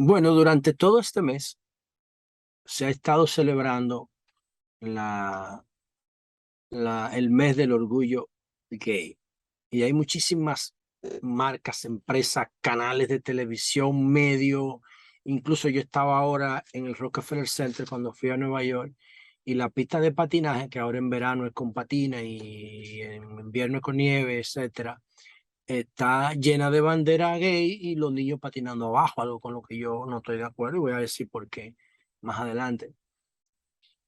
Bueno, durante todo este mes se ha estado celebrando la, el mes del orgullo gay. Y hay muchísimas marcas, empresas, canales de televisión, medios. Incluso yo estaba ahora en el Rockefeller Center cuando fui a Nueva York y la pista de patinaje, que ahora en verano es con patina y en invierno es con nieve, etcétera, está llena de bandera gay y los niños patinando abajo, algo con lo que yo no estoy de acuerdo y voy a decir por qué más adelante.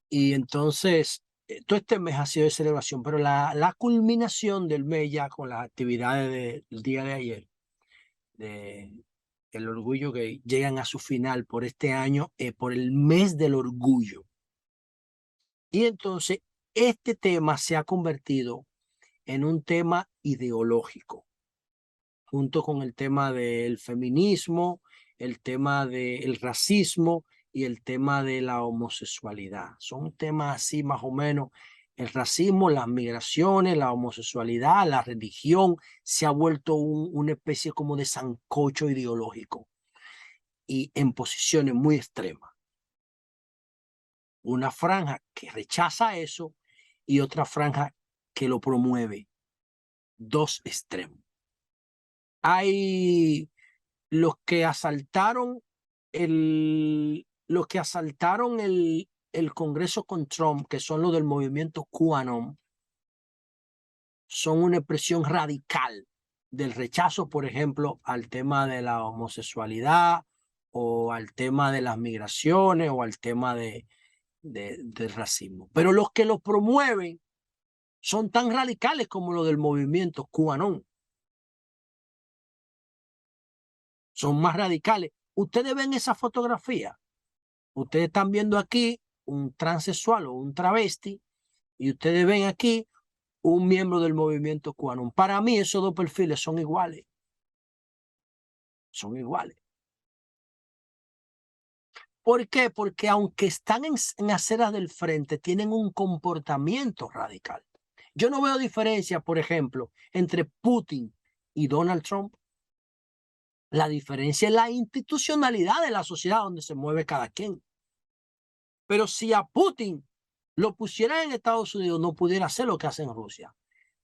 Y entonces, todo este mes ha sido de celebración, pero la culminación del mes ya con las actividades del día de ayer, de el orgullo gay, llegan a su final por este año, por el mes del orgullo. Y entonces, este tema se ha convertido en un tema ideológico, junto con el tema del feminismo, el tema del racismo y el tema de la homosexualidad. Son temas así más o menos. El racismo, las migraciones, la homosexualidad, la religión, se ha vuelto una especie como de sancocho ideológico y en posiciones muy extremas. Una franja que rechaza eso y otra franja que lo promueve. Dos extremos. Hay los que asaltaron el Congreso con Trump, que son los del movimiento QAnon, son una expresión radical del rechazo, por ejemplo, al tema de la homosexualidad o al tema de las migraciones o al tema del racismo. Pero los que lo promueven son tan radicales como los del movimiento QAnon. Son más radicales. Ustedes ven esa fotografía. Ustedes están viendo aquí un transexual o un travesti y ustedes ven aquí un miembro del movimiento QAnon. Para mí esos dos perfiles son iguales. Son iguales. ¿Por qué? Porque aunque están en aceras del frente, tienen un comportamiento radical. Yo no veo diferencia, por ejemplo, entre Putin y Donald Trump. La diferencia es la institucionalidad de la sociedad donde se mueve cada quien. Pero si a Putin lo pusieran en Estados Unidos, no pudiera hacer lo que hace en Rusia.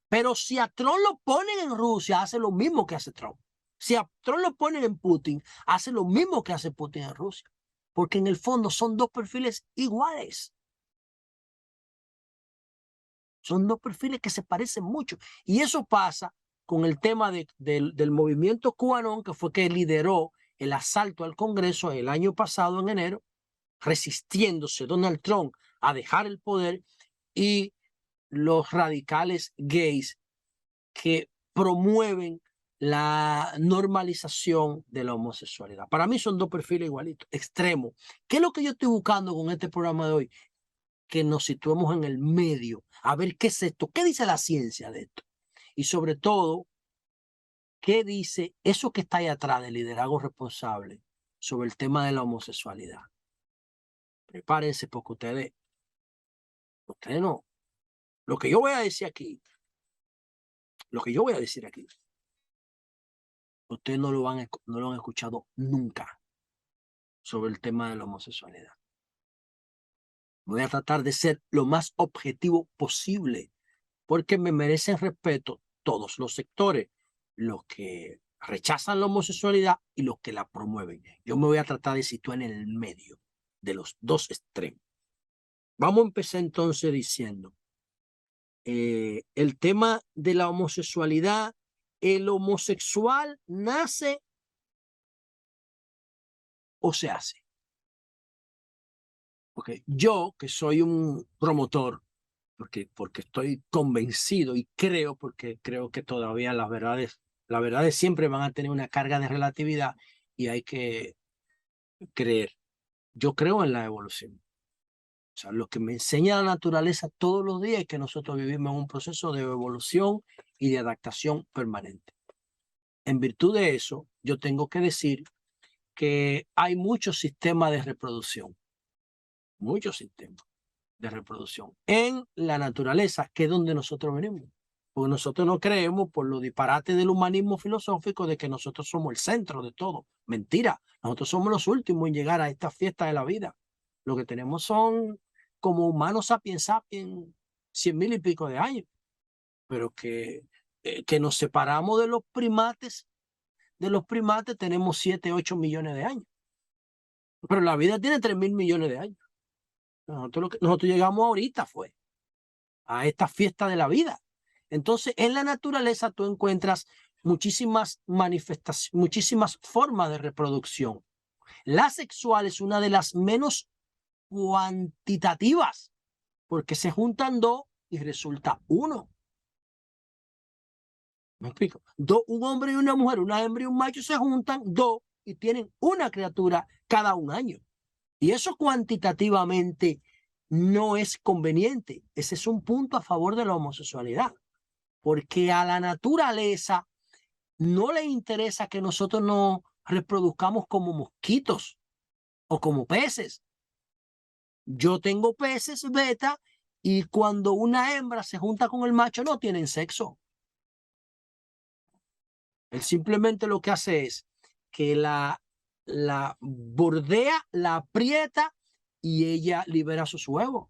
Pero si a Trump lo ponen en Rusia, hace lo mismo que hace Trump. Si a Trump lo ponen en Putin, hace lo mismo que hace Putin en Rusia. Porque en el fondo son dos perfiles iguales. Son dos perfiles que se parecen mucho. Y eso pasa con el tema del movimiento QAnon, que fue que lideró el asalto al Congreso el año pasado, en enero, resistiéndose Donald Trump a dejar el poder, y los radicales gays que promueven la normalización de la homosexualidad. Para mí son dos perfiles igualitos, extremos. ¿Qué es lo que yo estoy buscando con este programa de hoy? Que nos situemos en el medio, a ver qué es esto, qué dice la ciencia de esto. Y sobre todo, qué dice eso que está ahí atrás del liderazgo responsable sobre el tema de la homosexualidad. Prepárense porque ustedes no. Lo que yo voy a decir aquí, ustedes no lo han escuchado nunca sobre el tema de la homosexualidad. Voy a tratar de ser lo más objetivo posible, porque me merecen respeto todos los sectores, los que rechazan la homosexualidad y los que la promueven. Yo me voy a tratar de situar en el medio de los dos extremos. Vamos a empezar entonces diciendo, el tema de la homosexualidad. ¿El homosexual nace o se hace? Porque yo, que soy un promotor, porque estoy convencido y creo, porque creo que todavía las verdades siempre van a tener una carga de relatividad y hay que creer. Yo creo en la evolución. O sea, lo que me enseña la naturaleza todos los días es que nosotros vivimos en un proceso de evolución y de adaptación permanente. En virtud de eso, yo tengo que decir que hay muchos sistemas de reproducción en la naturaleza, que es donde nosotros venimos. Porque nosotros no creemos, por los disparates del humanismo filosófico, de que nosotros somos el centro de todo. Mentira, nosotros somos los últimos en llegar a esta fiesta de la vida. Lo que tenemos son, como humanos sapiens sapiens, 100,000 y pico de años, pero que nos separamos de los primates. De los primates tenemos 7, 8 millones de años. Pero la vida tiene 3,000 millones de años. Nosotros llegamos ahorita, fue a esta fiesta de la vida. Entonces, en la naturaleza tú encuentras muchísimas manifestaciones, muchísimas formas de reproducción. La sexual es una de las menos cuantitativas, porque se juntan dos y resulta uno. ¿Me explico? Un hombre y una mujer, una hembra y un macho se juntan dos y tienen una criatura cada un año. Y eso cuantitativamente no es conveniente. Ese es un punto a favor de la homosexualidad, porque a la naturaleza no le interesa que nosotros nos reproduzcamos como mosquitos o como peces. Yo tengo peces beta y cuando una hembra se junta con el macho no tienen sexo. Él simplemente lo que hace es que la bordea, la aprieta y ella libera sus huevos.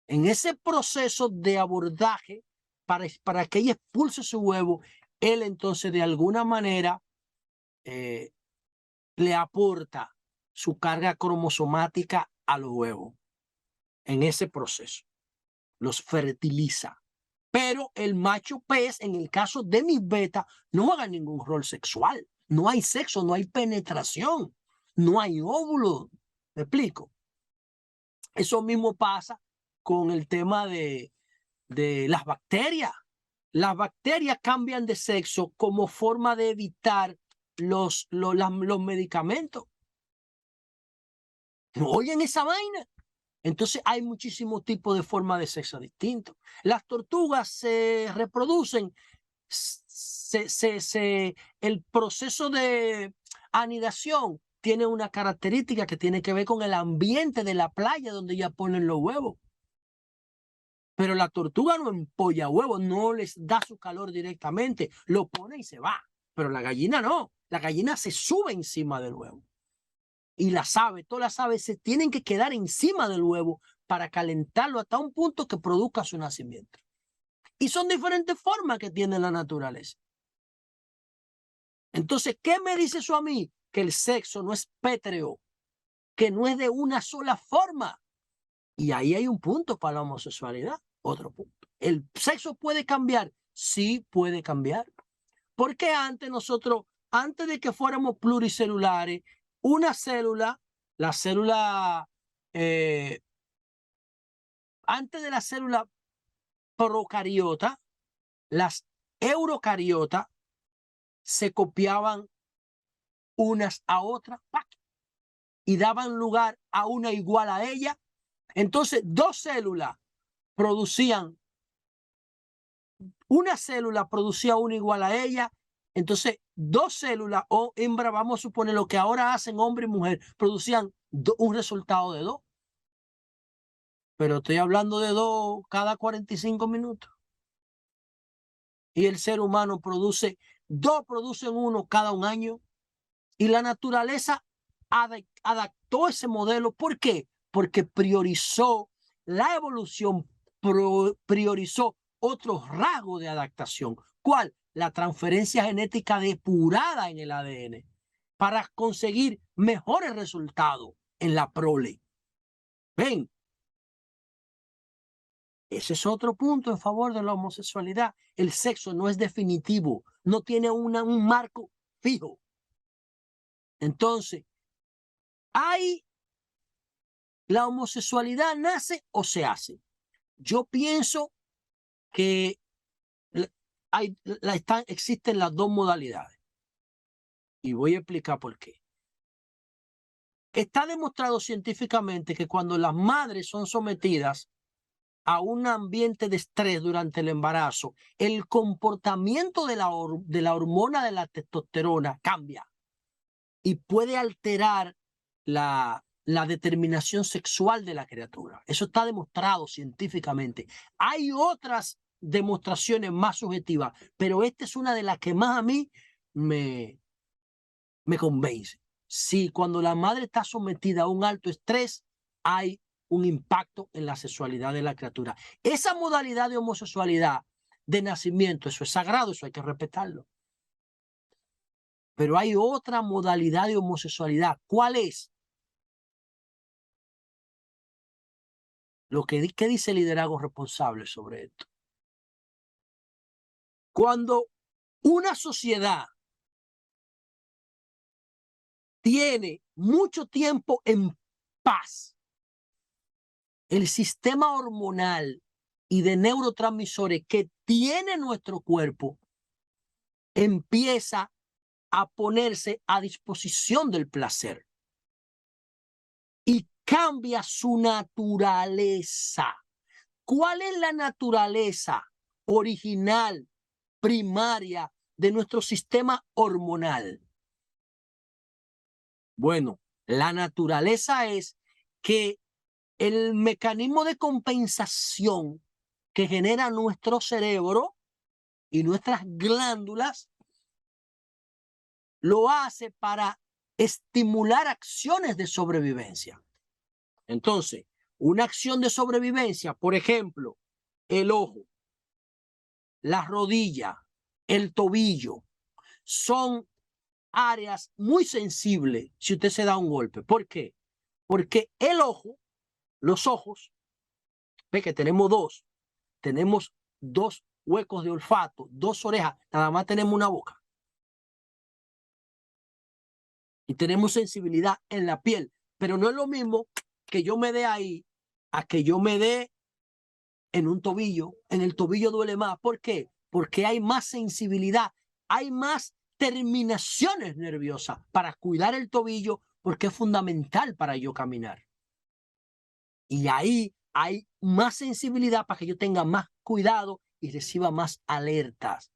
En ese proceso de abordaje, para que ella expulse su huevo, él entonces de alguna manera le aporta su carga cromosomática a los huevos. En ese proceso los fertiliza. Pero el macho pez, en el caso de mis betas, no juega ningún rol sexual. No hay sexo, no hay penetración, no hay óvulo. ¿Me explico? Eso mismo pasa con el tema de las bacterias. Las bacterias cambian de sexo como forma de evitar los medicamentos. ¿No oyen esa vaina? Entonces hay muchísimos tipos de formas de sexo distintos. Las tortugas se reproducen, el proceso de anidación tiene una característica que tiene que ver con el ambiente de la playa donde ellas ponen los huevos. Pero la tortuga no empolla huevos, no les da su calor directamente, lo pone y se va. Pero la gallina no, la gallina se sube encima del huevo. Y las aves, todas las aves se tienen que quedar encima del huevo para calentarlo hasta un punto que produzca su nacimiento. Y son diferentes formas que tiene la naturaleza. Entonces, ¿qué me dice eso a mí? Que el sexo no es pétreo, que no es de una sola forma. Y ahí hay un punto para la homosexualidad, otro punto. ¿El sexo puede cambiar? Sí, puede cambiar. Porque antes de que fuéramos pluricelulares, una célula, la célula, antes de la célula procariota, las eurocariotas se copiaban unas a otras y daban lugar a una igual a ella. Entonces, dos células producían, una célula producía una igual a ella. Entonces, dos células o hembra, vamos a suponer lo que ahora hacen hombre y mujer, producían un resultado de dos. Pero estoy hablando de dos cada 45 minutos. Y el ser humano produce, dos producen uno cada un año. Y la naturaleza adaptó ese modelo. ¿Por qué? Porque priorizó la evolución, priorizó otro rasgo de adaptación. ¿Cuál? La transferencia genética depurada en el ADN para conseguir mejores resultados en la prole. ¿Ven? Ese es otro punto en favor de la homosexualidad. El sexo no es definitivo, no tiene un marco fijo. Entonces, la homosexualidad nace o se hace. Yo pienso que existen las dos modalidades. Y voy a explicar por qué. Está demostrado científicamente que cuando las madres son sometidas a un ambiente de estrés durante el embarazo, el comportamiento de la hormona de la testosterona cambia y puede alterar la determinación sexual de la criatura. Eso está demostrado científicamente. Hay otras demostraciones más subjetivas, pero esta es una de las que más a mí me convence. Sí, cuando la madre está sometida a un alto estrés, hay un impacto en la sexualidad de la criatura. Esa modalidad de homosexualidad de nacimiento, eso es sagrado, eso hay que respetarlo. Pero hay otra modalidad de homosexualidad. ¿Cuál es? ¿Qué dice el liderazgo responsable sobre esto? Cuando una sociedad tiene mucho tiempo en paz, el sistema hormonal y de neurotransmisores que tiene nuestro cuerpo empieza a ponerse a disposición del placer y cambia su naturaleza. ¿Cuál es la naturaleza original, primaria de nuestro sistema hormonal? Bueno, la naturaleza es que el mecanismo de compensación que genera nuestro cerebro y nuestras glándulas lo hace para estimular acciones de sobrevivencia. Entonces, una acción de sobrevivencia, por ejemplo, el ojo, la rodilla, el tobillo, son áreas muy sensibles si usted se da un golpe. ¿Por qué? Porque el ojo, los ojos, ve que tenemos dos huecos de olfato, dos orejas, nada más tenemos una boca. Y tenemos sensibilidad en la piel, pero no es lo mismo que yo me dé ahí a que yo me dé en un tobillo. En el tobillo duele más. ¿Por qué? Porque hay más sensibilidad, hay más terminaciones nerviosas para cuidar el tobillo, porque es fundamental para yo caminar. Y ahí hay más sensibilidad para que yo tenga más cuidado y reciba más alertas.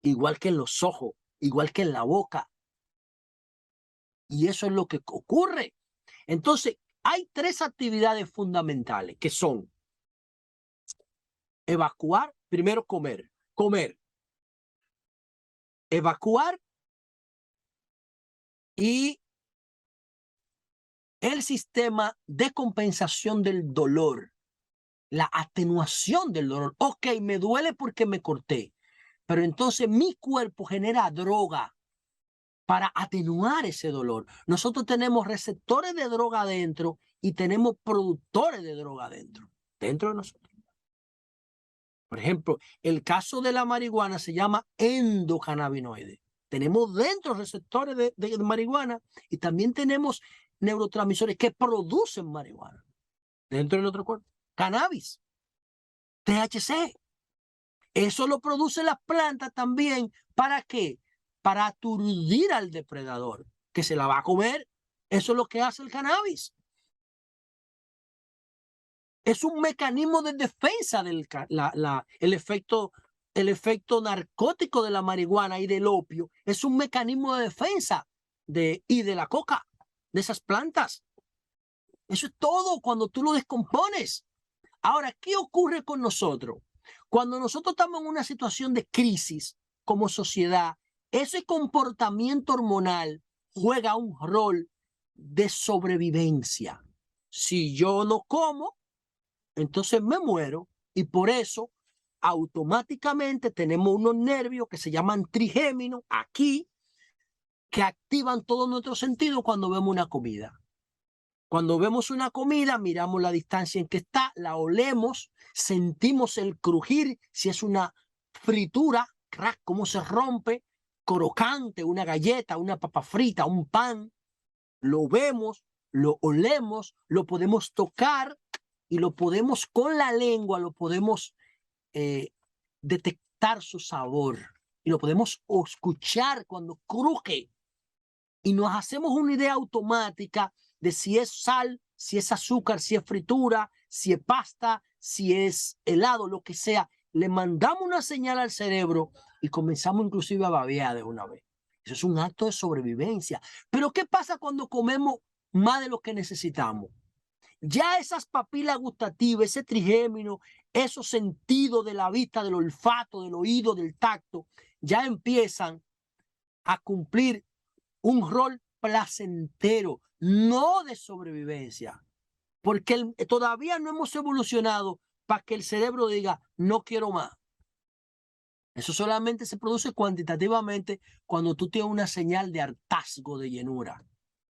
Igual que en los ojos, igual que en la boca. Y eso es lo que ocurre. Entonces, hay tres actividades fundamentales que son evacuar, primero comer, evacuar y el sistema de compensación del dolor, la atenuación del dolor. Ok, me duele porque me corté, pero entonces mi cuerpo genera droga para atenuar ese dolor. Nosotros tenemos receptores de droga adentro y tenemos productores de droga adentro, dentro de nosotros. Por ejemplo, el caso de la marihuana se llama endocannabinoide. Tenemos dentro receptores de marihuana y también tenemos neurotransmisores que producen marihuana dentro de nuestro cuerpo. Cannabis, THC. Eso lo producen las plantas también. ¿Para qué? Para aturdir al depredador que se la va a comer. Eso es lo que hace el cannabis. Es un mecanismo de defensa del el efecto narcótico de la marihuana y del opio. Es un mecanismo de defensa y de la coca, de esas plantas. Eso es todo cuando tú lo descompones. Ahora, ¿qué ocurre con nosotros? Cuando nosotros estamos en una situación de crisis como sociedad, ese comportamiento hormonal juega un rol de sobrevivencia. Si yo no como, entonces me muero, y por eso automáticamente tenemos unos nervios que se llaman trigéminos aquí, que activan todo nuestro sentido cuando vemos una comida. Cuando vemos una comida, miramos la distancia en que está, la olemos, sentimos el crujir, si es una fritura, crack, cómo se rompe, crocante, una galleta, una papa frita, un pan, lo vemos, lo olemos, lo podemos tocar y lo podemos con la lengua, lo podemos detectar su sabor y lo podemos escuchar cuando cruje y nos hacemos una idea automática de si es sal, si es azúcar, si es fritura, si es pasta, si es helado, lo que sea. Le mandamos una señal al cerebro y comenzamos inclusive a babear de una vez. Eso es un acto de sobrevivencia. Pero ¿qué pasa cuando comemos más de lo que necesitamos? Ya esas papilas gustativas, ese trigémino, esos sentidos de la vista, del olfato, del oído, del tacto, ya empiezan a cumplir un rol placentero, no de sobrevivencia, porque todavía no hemos evolucionado para que el cerebro diga, no quiero más. Eso solamente se produce cuantitativamente cuando tú tienes una señal de hartazgo, de llenura.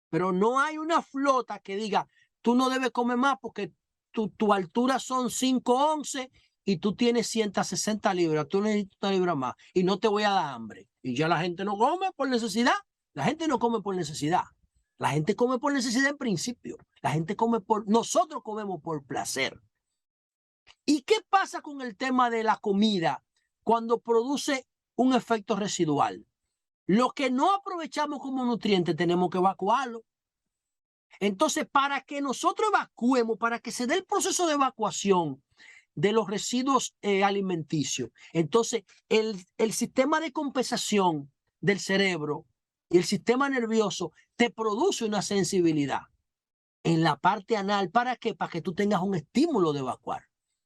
Pero no hay una flota que diga, tú no debes comer más porque tu altura son 5'11" y tú tienes 160 libras, tú necesitas una libra más y no te voy a dar hambre. Y ya la gente no come por necesidad. La gente no come por necesidad. La gente come por necesidad en principio. La gente come nosotros comemos por placer. ¿Y qué pasa con el tema de la comida cuando produce un efecto residual? Lo que no aprovechamos como nutriente tenemos que evacuarlo. Entonces, para que nosotros evacuemos, para que se dé el proceso de evacuación de los residuos alimenticios, entonces el sistema de compensación del cerebro y el sistema nervioso te produce una sensibilidad en la parte anal. ¿Para qué? Para que tú tengas un estímulo de evacuar.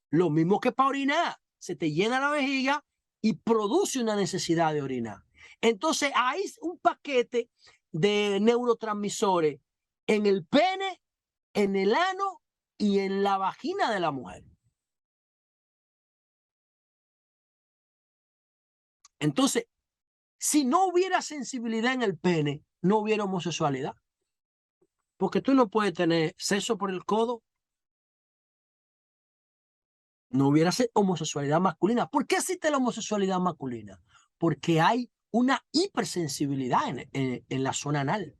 Lo mismo que para orinar. Se te llena la vejiga y produce una necesidad de orinar. Entonces, hay un paquete de neurotransmisores en el pene, en el ano y en la vagina de la mujer. Entonces, si no hubiera sensibilidad en el pene, no hubiera homosexualidad. Porque tú no puedes tener sexo por el codo. No hubiera homosexualidad masculina. ¿Por qué existe la homosexualidad masculina? Porque hay una hipersensibilidad en la zona anal.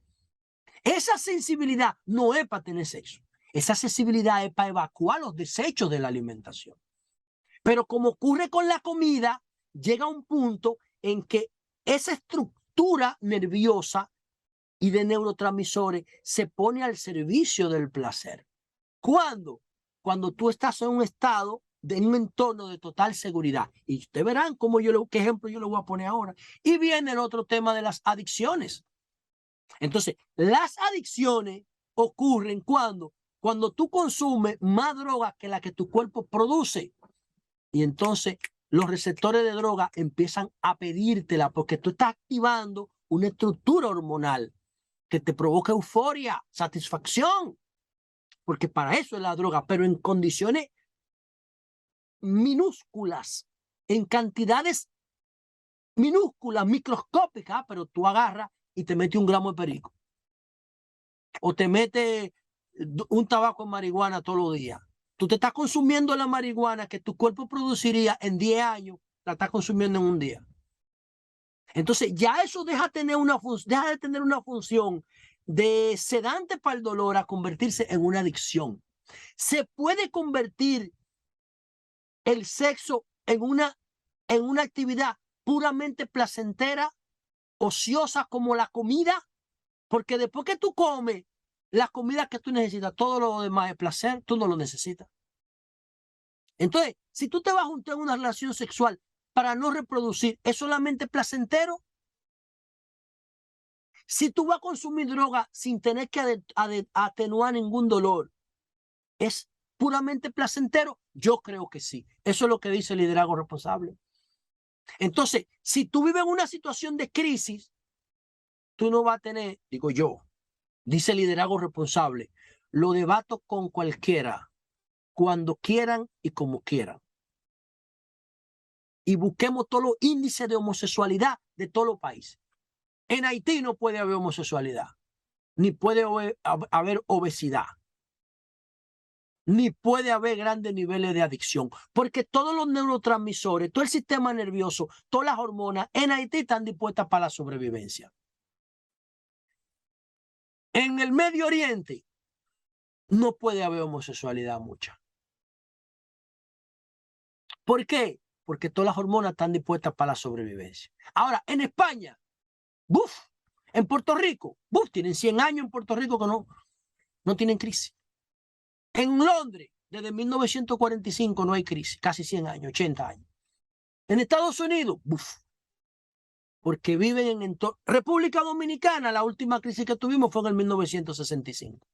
Esa sensibilidad no es para tener sexo. Esa sensibilidad es para evacuar los desechos de la alimentación. Pero como ocurre con la comida, llega un punto en que esa estructura nerviosa y de neurotransmisores se pone al servicio del placer. ¿Cuándo? Cuando tú estás en un estado, de un entorno de total seguridad. Y ustedes verán cómo qué ejemplo yo le voy a poner ahora. Y viene el otro tema de las adicciones. Entonces, las adicciones ocurren cuando tú consumes más droga que la que tu cuerpo produce. Y entonces los receptores de droga empiezan a pedírtela porque tú estás activando una estructura hormonal que te provoca euforia, satisfacción. Porque para eso es la droga, pero en condiciones minúsculas, en cantidades minúsculas, microscópicas, pero tú agarras y te metes 1 gramo de perico. O te metes un tabaco de marihuana todos los días. Tú te estás consumiendo la marihuana que tu cuerpo produciría en 10 años, la estás consumiendo en un día. Entonces ya eso deja de tener una función de sedante para el dolor a convertirse en una adicción. Se puede convertir el sexo en una actividad puramente placentera, ociosa como la comida, porque después que tú comes la comida que tú necesitas, todo lo demás es placer, tú no lo necesitas. Entonces, si tú te vas a juntar en una relación sexual para no reproducir, ¿es solamente placentero? Si tú vas a consumir droga sin tener que atenuar ningún dolor, ¿es puramente placentero? Yo creo que sí. Eso es lo que dice el liderazgo responsable. Entonces, si tú vives en una situación de crisis, tú no vas a tener, digo yo, dice el liderazgo responsable, lo debato con cualquiera, cuando quieran y como quieran. Y busquemos todos los índices de homosexualidad de todos los países. En Haití no puede haber homosexualidad, ni puede haber obesidad, ni puede haber grandes niveles de adicción, porque todos los neurotransmisores, todo el sistema nervioso, todas las hormonas en Haití están dispuestas para la sobrevivencia. En el Medio Oriente no puede haber homosexualidad mucha. ¿Por qué? Porque todas las hormonas están dispuestas para la sobrevivencia. Ahora, en España, ¡buf! En Puerto Rico, ¡buf! Tienen 100 años en Puerto Rico que no tienen crisis. En Londres, desde 1945 no hay crisis, casi 100 años, 80 años. En Estados Unidos, ¡buf! Porque viven en entorno. República Dominicana, la última crisis que tuvimos fue en el 1965.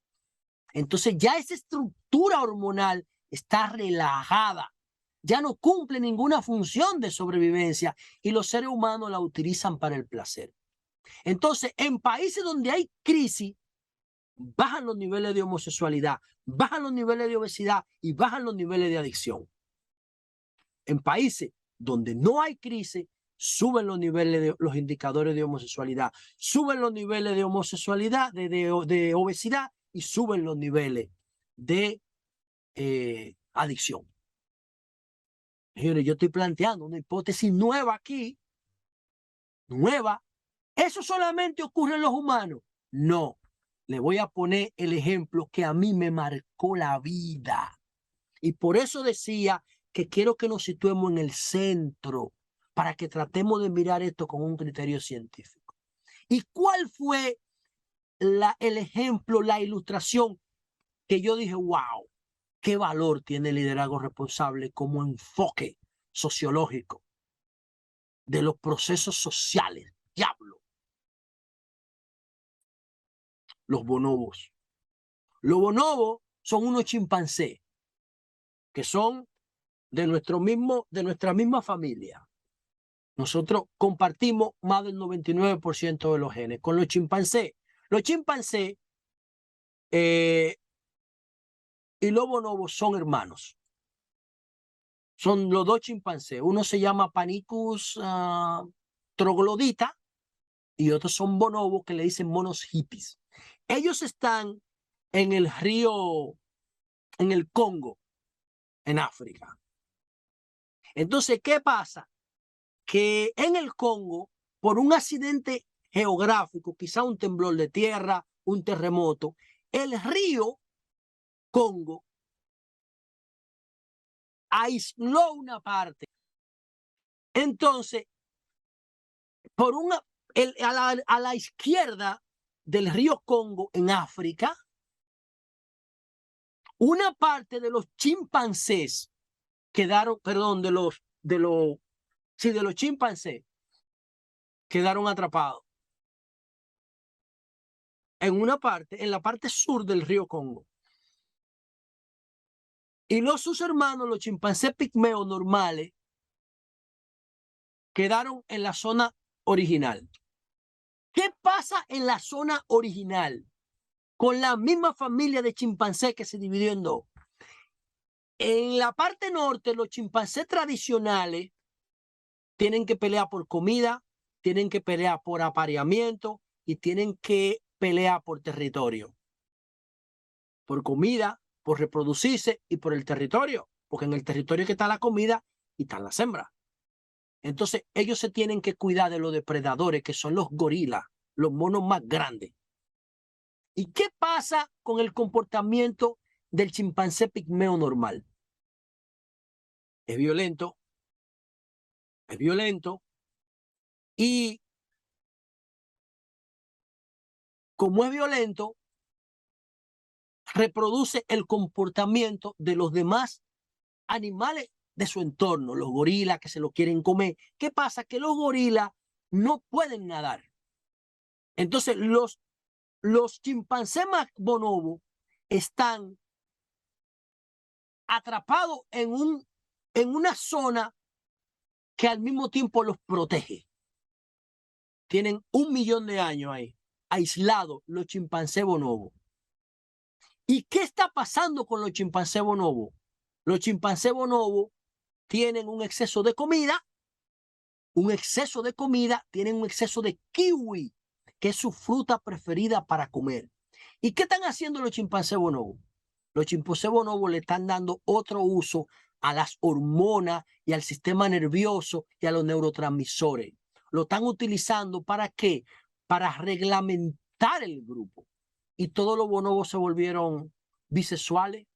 Entonces ya esa estructura hormonal está relajada. ya no cumple ninguna función de sobrevivencia y los seres humanos la utilizan para el placer. Entonces, en países donde hay crisis, bajan los niveles de homosexualidad, bajan los niveles de obesidad y bajan los niveles de adicción. En países donde no hay crisis, suben los niveles de los indicadores de homosexualidad, suben los niveles de homosexualidad, de obesidad y suben los niveles de adicción. Señores, yo estoy planteando una hipótesis nueva aquí, nueva. ¿Eso solamente ocurre en los humanos? No. Le voy a poner el ejemplo que a mí me marcó la vida. Y por eso decía que quiero que nos situemos en el centro para que tratemos de mirar esto con un criterio científico. ¿Y cuál fue el ejemplo, la ilustración que yo dije, wow, qué valor tiene el liderazgo responsable como enfoque sociológico de los procesos sociales? Diablo. Los bonobos. Los bonobos son unos chimpancés que son de nuestra misma familia. Nosotros compartimos más del 99% de los genes con los chimpancés. Los chimpancés y los bonobos son hermanos. Son los dos chimpancés. Uno se llama Panicus troglodita y otros son bonobos que le dicen monos hippies. Ellos están en el río, en el Congo, en África. Entonces, ¿qué pasa? Que en el Congo, por un accidente geográfico, quizá un temblor de tierra, un terremoto, el río Congo aisló una parte. Entonces, a la izquierda del río Congo en África, una parte de los chimpancés quedaron, perdón, de los chimpancés quedaron atrapados en la parte sur del río Congo. Y sus hermanos, los chimpancés pigmeos normales, quedaron en la zona original. ¿Qué pasa en la zona original con la misma familia de chimpancés que se dividió en dos? En la parte norte, los chimpancés tradicionales tienen que pelear por comida, tienen que pelear por apareamiento y tienen que pelear por territorio. Por comida, por reproducirse y por el territorio. Porque en el territorio que está la comida y están las hembras. Entonces, ellos se tienen que cuidar de los depredadores, que son los gorilas, los monos más grandes. ¿Y qué pasa con el comportamiento del chimpancé pigmeo normal? Es violento. Es violento. Y como es violento, reproduce el comportamiento de los demás animales de su entorno, los gorilas que se lo quieren comer. ¿Qué pasa? Que los gorilas no pueden nadar. Entonces, los chimpancés más bonobos están atrapados en una zona que al mismo tiempo los protege. Tienen 1 millón de años ahí, aislados los chimpancés bonobos. ¿Y qué está pasando con los chimpancés bonobos? Los chimpancés bonobos tienen un exceso de comida, tienen un exceso de kiwi, que es su fruta preferida para comer. ¿Y qué están haciendo los chimpancés bonobos? Los chimpancés bonobos le están dando otro uso a las hormonas y al sistema nervioso y a los neurotransmisores. Lo están utilizando ¿para qué? Para reglamentar el grupo. Y todos los bonobos se volvieron bisexuales.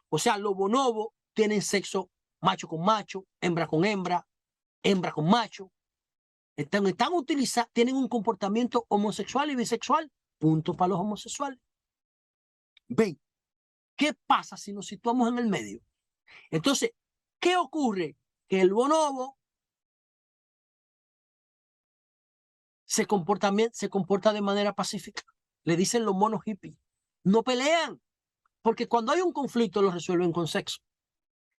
O sea, los bonobos tienen sexo macho con macho, hembra con hembra, hembra con macho. Tienen un comportamiento homosexual y bisexual. Punto para los homosexuales. Ven, ¿qué pasa si nos situamos en el medio? Entonces, ¿qué ocurre? Que el bonobo se comporta de manera pacífica. Le dicen los monos hippies. No pelean, porque cuando hay un conflicto lo resuelven con sexo.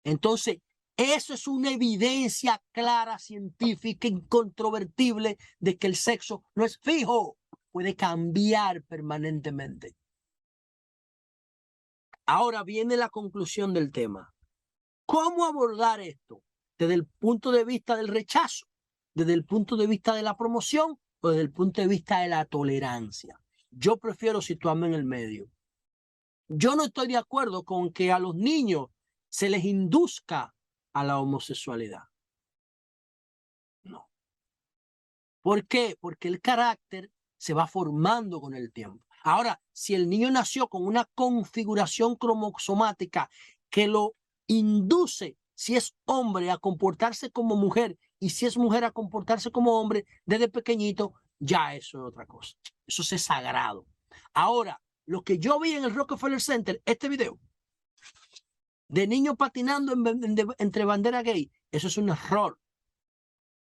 Entonces, eso es una evidencia clara, científica, incontrovertible de que el sexo no es fijo, puede cambiar permanentemente. Ahora viene la conclusión del tema. ¿Cómo abordar esto? ¿Desde el punto de vista del rechazo? ¿Desde el punto de vista de la promoción? ¿O desde el punto de vista de la tolerancia? Yo prefiero situarme en el medio. Yo no estoy de acuerdo con que a los niños se les induzca a la homosexualidad. No. ¿Por qué? Porque el carácter se va formando con el tiempo. Ahora, si el niño nació con una configuración cromosomática que lo induce, si es hombre, a comportarse como mujer y si es mujer a comportarse como hombre desde pequeñito, ya eso es otra cosa. Eso es sagrado. Ahora, lo que yo vi en el Rockefeller Center, este video, de niños patinando entre banderas gay, eso es un error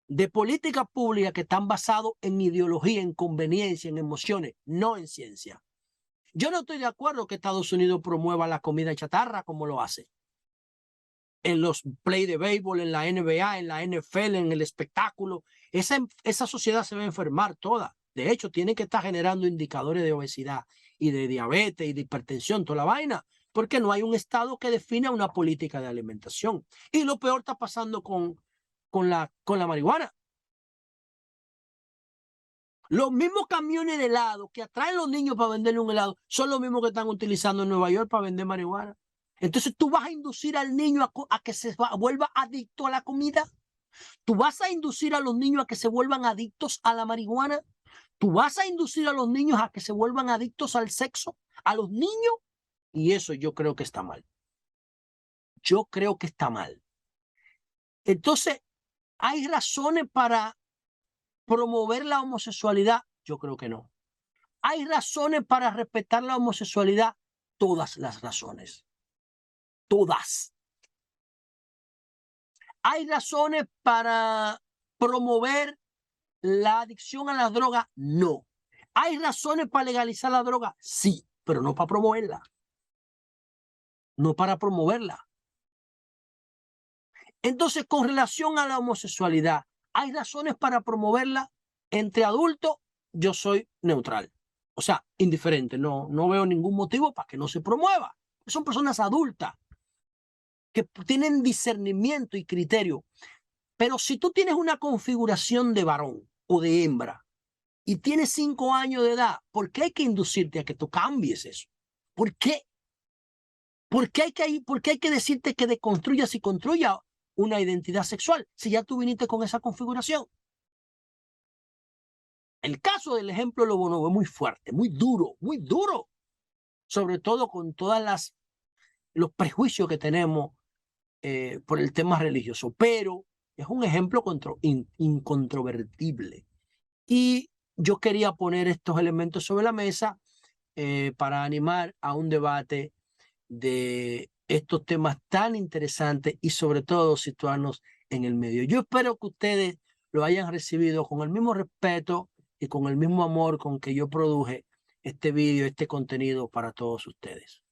de políticas públicas que están basados en ideología, en conveniencia, en emociones, no en ciencia. Yo no estoy de acuerdo que Estados Unidos promueva la comida chatarra como lo hace. En los play de béisbol, en la NBA, en la NFL, en el espectáculo. Esa sociedad se va a enfermar toda. De hecho, tiene que estar generando indicadores de obesidad y de diabetes y de hipertensión, toda la vaina, porque no hay un Estado que defina una política de alimentación. Y lo peor está pasando con la marihuana. Los mismos camiones de helado que atraen a los niños para venderle un helado son los mismos que están utilizando en Nueva York para vender marihuana. Entonces tú vas a inducir al niño a que se vuelva adicto a la comida. Tú vas a inducir a los niños a que se vuelvan adictos a la marihuana. Tú vas a inducir a los niños a que se vuelvan adictos al sexo, a los niños. Y eso yo creo que está mal. Yo creo que está mal. Entonces, ¿hay razones para promover la homosexualidad? Yo creo que no. ¿Hay razones para respetar la homosexualidad? Todas las razones. Todas. ¿Hay razones para promover la adicción a la droga? No. ¿Hay razones para legalizar la droga? Sí, pero no para promoverla. No para promoverla. Entonces, con relación a la homosexualidad, ¿hay razones para promoverla? Entre adultos, yo soy neutral. O sea, indiferente. No veo ningún motivo para que no se promueva. Son personas adultas que tienen discernimiento y criterio. Pero si tú tienes una configuración de varón o de hembra y tienes 5 años de edad, ¿por qué hay que inducirte a que tú cambies eso? ¿Por qué? ¿Por qué hay que decirte que deconstruyas y construya una identidad sexual si ya tú viniste con esa configuración? El caso del ejemplo de los bonobos es muy fuerte, muy duro, sobre todo con todas los prejuicios que tenemos por el tema religioso, pero es un ejemplo incontrovertible. Y yo quería poner estos elementos sobre la mesa para animar a un debate de estos temas tan interesantes y sobre todo situarnos en el medio. Yo espero que ustedes lo hayan recibido con el mismo respeto y con el mismo amor con que yo produje este vídeo, este contenido para todos ustedes.